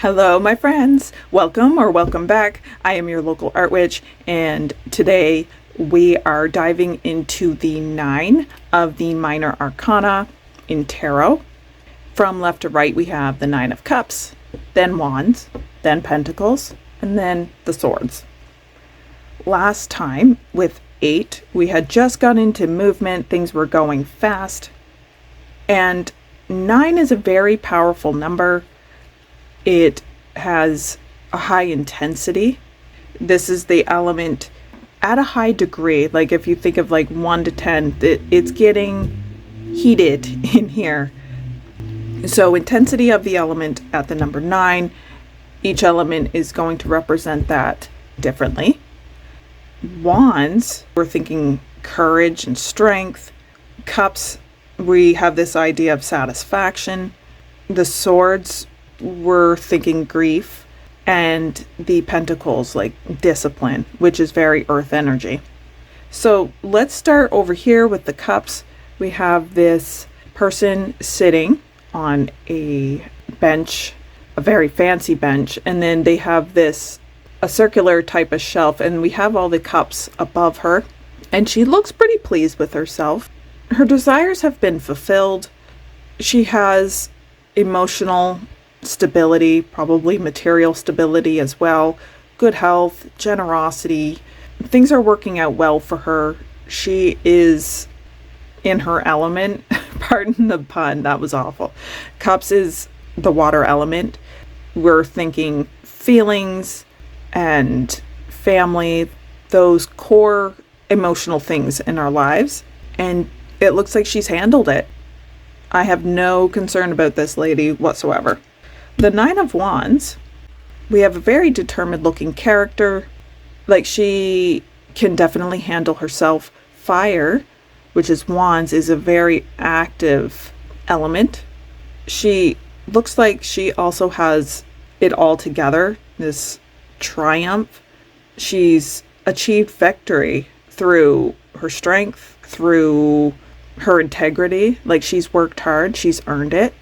Hello, my friends. Welcome back. I am your local art witch, and today we are diving into the 9 of the minor arcana in tarot. From left to right, we have the 9 of cups, then wands, then pentacles, and then the swords. Last time with 8, we had just got into movement, things were going fast, and 9 is a very powerful number. It has a high intensity. This is the element at a high degree. Like if you think of like 1 to 10, it's getting heated in here. So intensity of the element at the number 9, each element is going to represent that differently. Wands, we're thinking courage and strength. Cups, we have this idea of satisfaction. The swords, we're thinking grief, and the pentacles like discipline, which is very earth energy. So let's start over here with the cups. We have this person sitting on a bench, a very fancy bench, and then they have a circular type of shelf, and we have all the cups above her, and she looks pretty pleased with herself. Her desires have been fulfilled. She has emotional stability, probably material stability as well, good health, generosity. Things are working out well for her. She is in her element. Pardon the pun, that was awful. Cups is the water element. We're thinking feelings and family, those core emotional things in our lives. And it looks like she's handled it. I have no concern about this lady whatsoever. The 9 of Wands, we have a very determined looking character. Like she can definitely handle herself. Fire, which is Wands, is a very active element. She looks like she also has it all together, this triumph. She's achieved victory through her strength, through her integrity. Like she's worked hard, she's earned it.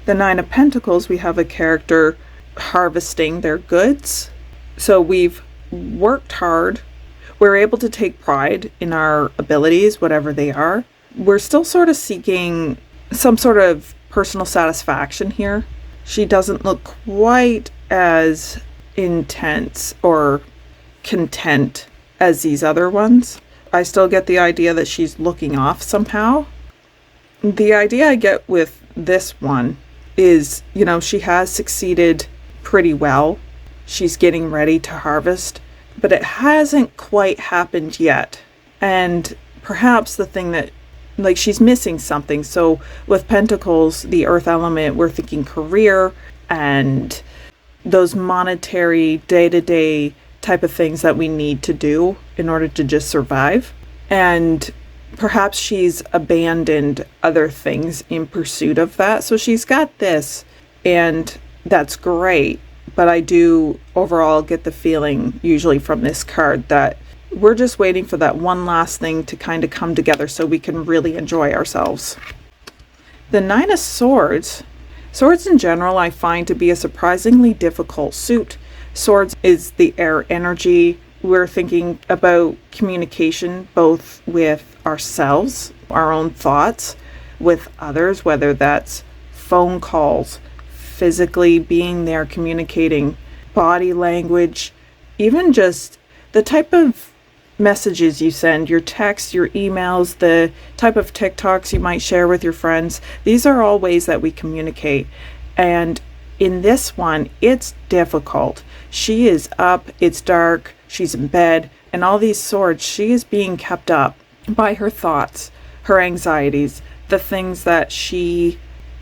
The 9 of Pentacles, we have a character harvesting their goods. So we've worked hard. We're able to take pride in our abilities, whatever they are. We're still sort of seeking some sort of personal satisfaction here. She doesn't look quite as intense or content as these other ones. I still get the idea that she's looking off somehow. The idea I get with this one is, she has succeeded pretty well. She's getting ready to harvest, but it hasn't quite happened yet. And perhaps the thing that, she's missing something. So with Pentacles, the earth element, we're thinking career and those monetary day-to-day type of things that we need to do in order to just survive. And perhaps she's abandoned other things in pursuit of that. So she's got this, and that's great. But I do overall get the feeling, usually from this card, that we're just waiting for that one last thing to kind of come together so we can really enjoy ourselves. The 9 of Swords. Swords in general I find to be a surprisingly difficult suit. Swords is the air energy. We're thinking about communication both with ourselves, our own thoughts, with others, whether that's phone calls, physically being there, communicating, body language, even just the type of messages you send, your texts, your emails, the type of TikToks you might share with your friends. These are all ways that we communicate. And in this one, it's difficult. She is up, it's dark, she's in bed, and all these swords, she is being kept up by her thoughts, her anxieties, the things that she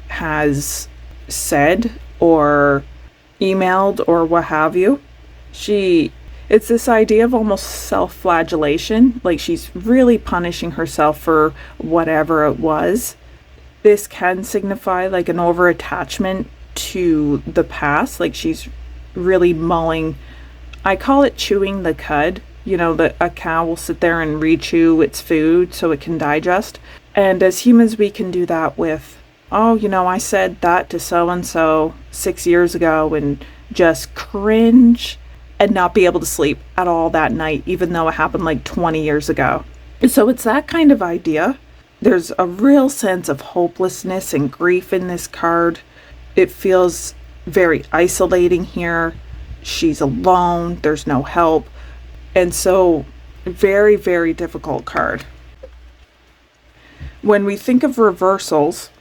has said or emailed or what have you. It's this idea of almost self-flagellation, like she's really punishing herself for whatever it was. This can signify like an over-attachment to the past, like she's really mulling. I call it chewing the cud. That a cow will sit there and re-chew its food so it can digest. And as humans, we can do that with oh, I said that to so and so 6 years ago, and just cringe and not be able to sleep at all that night, even though it happened like 20 years ago. So it's that kind of idea. There's a real sense of hopelessness and grief in this card. It feels very isolating here. She's alone. There's no help. And so, very, very difficult card. When we think of reversals,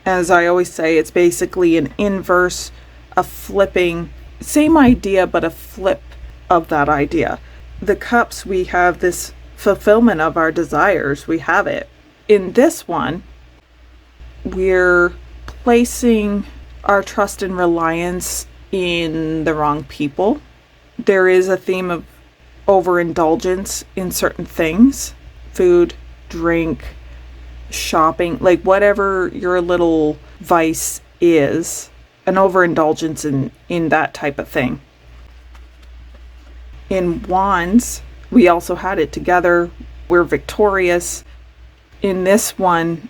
as I always say, it's basically an inverse, a flipping, same idea, but a flip of that idea. The cups, we have this fulfillment of our desires. We have it. In this one, we're placing our trust and reliance in the wrong people. There is a theme of overindulgence in certain things, food, drink, shopping, like whatever your little vice is, an overindulgence in that type of thing. In Wands, we also had it together. We're victorious. In this one,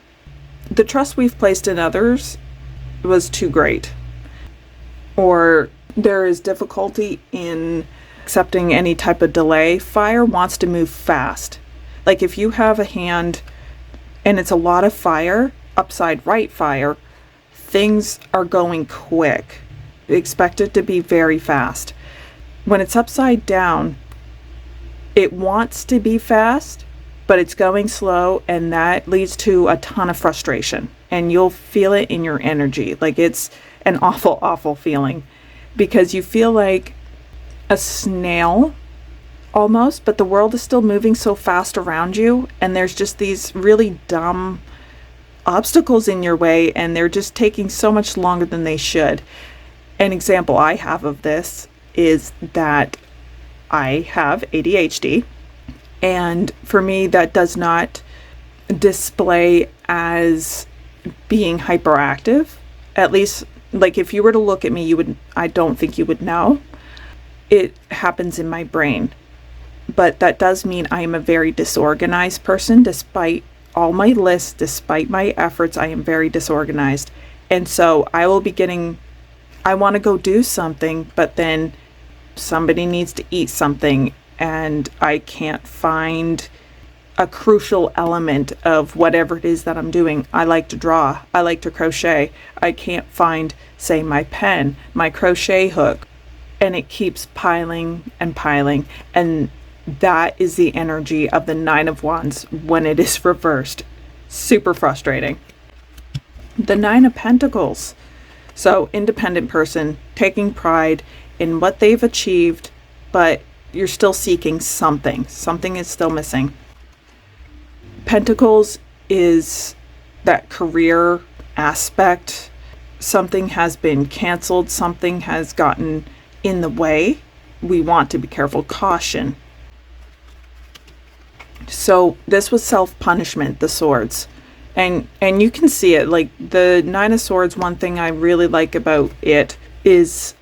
the trust we've placed in others was too great. Or there is difficulty in accepting any type of delay. Fire wants to move fast. Like if you have a hand and it's a lot of fire, upside right fire, things are going quick. Expect it to be very fast. When it's upside down, it wants to be fast, but it's going slow, and that leads to a ton of frustration. And you'll feel it in your energy. Like it's an awful, awful feeling because you feel like a snail almost, but the world is still moving so fast around you, and there's just these really dumb obstacles in your way, and they're just taking so much longer than they should. An example I have of this is that I have ADHD, and for me that does not display as being hyperactive. At least, like if you were to look at me, I don't think you would know. It happens in my brain. But that does mean I am a very disorganized person. Despite all my lists, despite my efforts, I am very disorganized. And so I want to go do something, but then somebody needs to eat something, and I can't find a crucial element of whatever it is that I'm doing. I like to draw. I like to crochet. I can't find, say, my pen, my crochet hook, and it keeps piling and piling. And that is the energy of the Nine of Wands when it is reversed. Super frustrating. The Nine of Pentacles. So, independent person, taking pride in what they've achieved, but you're still seeking something. Something is still missing. Pentacles is that career aspect. Something has been canceled. Something has gotten in the way. We want to be careful. Caution. So this was self-punishment, the swords. And you can see it. Like the Nine of Swords, one thing I really like about it is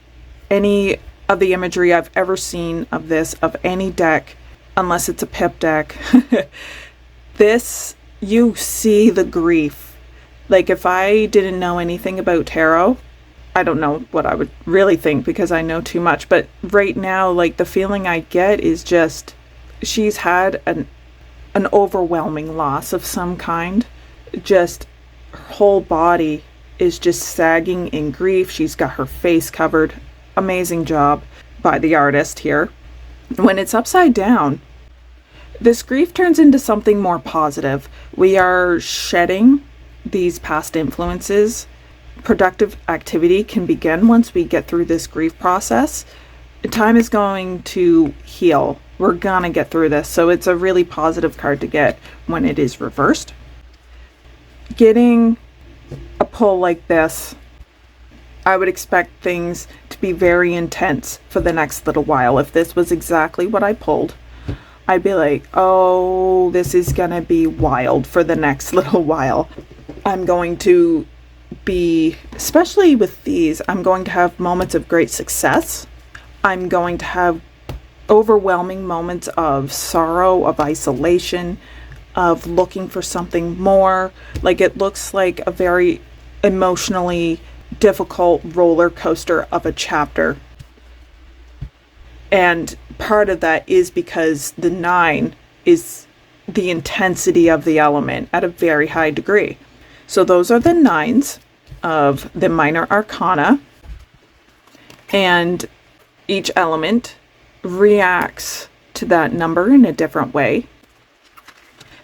any of the imagery I've ever seen of this, of any deck, unless it's a pip deck, this, you see the grief. Like if I didn't know anything about tarot, I don't know what I would really think because I know too much. But right now, like the feeling I get is just she's had an overwhelming loss of some kind. Just her whole body is just sagging in grief. She's got her face covered. Amazing job by the artist here. When it's upside down, this grief turns into something more positive. We are shedding these past influences. Productive activity can begin once we get through this grief process. Time is going to heal. We're gonna get through this. So it's a really positive card to get when it is reversed. Getting a pull like this, I would expect things to be very intense for the next little while. If this was exactly what I pulled, I'd be like, oh, this is gonna be wild for the next little while. I'm going to be, especially with these, I'm going to have moments of great success. I'm going to have overwhelming moments of sorrow, of isolation, of looking for something more. Like it looks like a very emotionally difficult roller coaster of a chapter. And part of that is because the 9 is the intensity of the element at a very high degree. So those are the 9s of the minor arcana. And each element reacts to that number in a different way.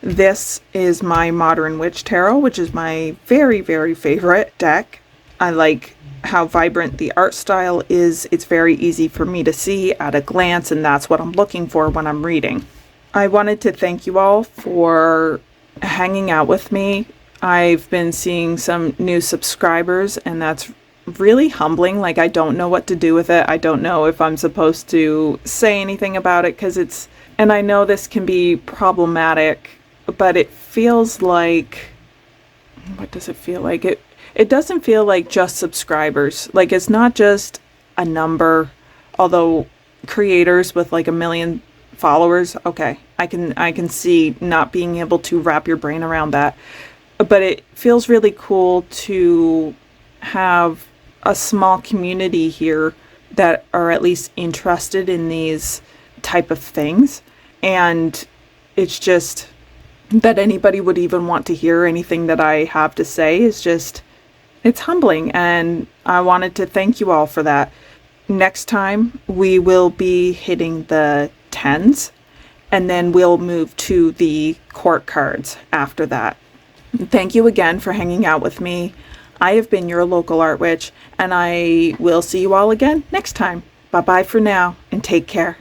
This is my Modern Witch Tarot, which is my very, very favorite deck. I like how vibrant the art style is. It's very easy for me to see at a glance, and that's what I'm looking for when I'm reading. I wanted to thank you all for hanging out with me. I've been seeing some new subscribers, and that's really humbling. Like, I don't know what to do with it. I don't know if I'm supposed to say anything about it, because and I know this can be problematic, but it feels like, what does it feel like? It doesn't feel like just subscribers. Like, it's not just a number, although creators with like 1 million followers, okay, I can see not being able to wrap your brain around that. But it feels really cool to have a small community here that are at least interested in these type of things. And it's just that anybody would even want to hear anything that I have to say is just, it's humbling. And I wanted to thank you all for that. Next time we will be hitting the 10s, and then we'll move to the court cards after that. Thank you again for hanging out with me. I have been your local art witch, and I will see you all again next time. Bye-bye for now, and take care.